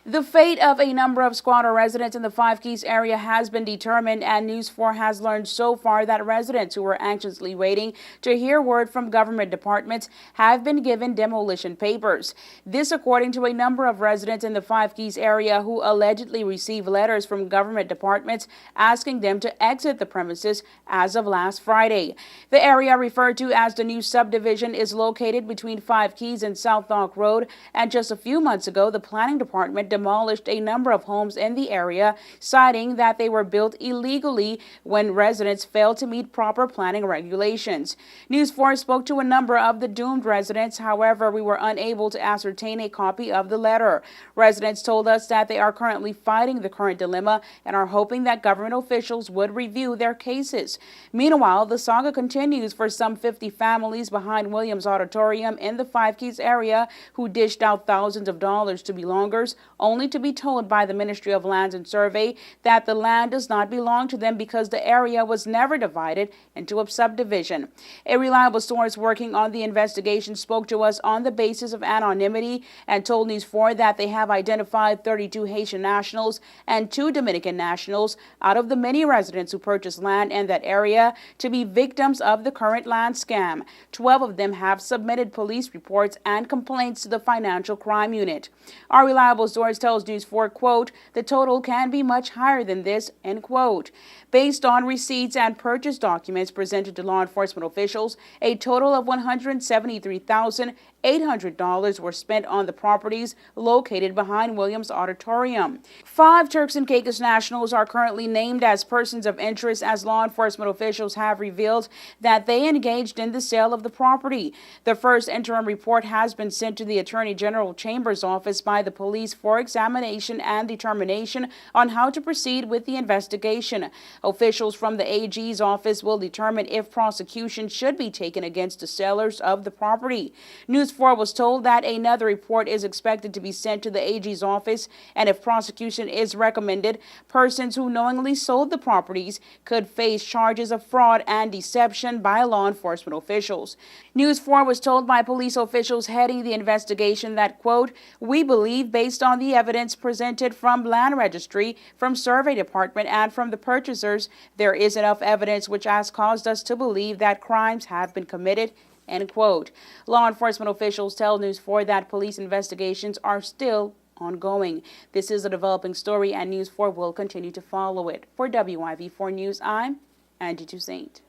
The fate of a number of squatter residents in the Five Cays area has been determined, and News 4 has learned so far that residents who were anxiously waiting to hear word from government departments have been given demolition papers. This according to a number of residents in the Five Cays area who allegedly received letters from government departments asking them to exit the premises as of last Friday. The area referred to as the new subdivision is located between Five Cays and South Dock Road, and just a few months ago the planning department demolished a number of homes in the area, citing that they were built illegally when residents failed to meet proper planning regulations. News 4 spoke to a number of the doomed residents. However, we were unable to ascertain a copy of the letter. Residents told us that they are currently fighting the current dilemma and are hoping that government officials would review their cases. Meanwhile, the saga continues for some 50 families behind Williams Auditorium in the Five Cays area who dished out thousands of dollars to belongers, only to be told by the Ministry of Lands and Survey that the land does not belong to them because the area was never divided into a subdivision. A reliable source working on the investigation spoke to us on the basis of anonymity and told News 4 that they have identified 32 Haitian nationals and 2 Dominican nationals out of the many residents who purchased land in that area to be victims of the current land scam. 12 of them have submitted police reports and complaints to the Financial Crime Unit. Our reliable source tells News 4, quote, the total can be much higher than this, end quote. Based on receipts and purchase documents presented to law enforcement officials, a total of $173,800 were spent on the properties located behind Williams Auditorium. 5 Turks and Caicos nationals are currently named as persons of interest, as law enforcement officials have revealed that they engaged in the sale of the property. The first interim report has been sent to the Attorney General Chamber's office by the police for examination and determination on how to proceed with the investigation. Officials from the AG's office will determine if prosecution should be taken against the sellers of the property. News 4 was told that another report is expected to be sent to the AG's office, and if prosecution is recommended, persons who knowingly sold the properties could face charges of fraud and deception by law enforcement officials. News 4 was told by police officials heading the investigation that, quote, we believe based on the evidence presented from land registry, from survey department, and from the purchasers, there is enough evidence which has caused us to believe that crimes have been committed, end quote. Law enforcement officials tell News 4 that police investigations are still ongoing. This is a developing story, and News 4 will continue to follow it. For WIV4 News, I'm Angie Toussaint.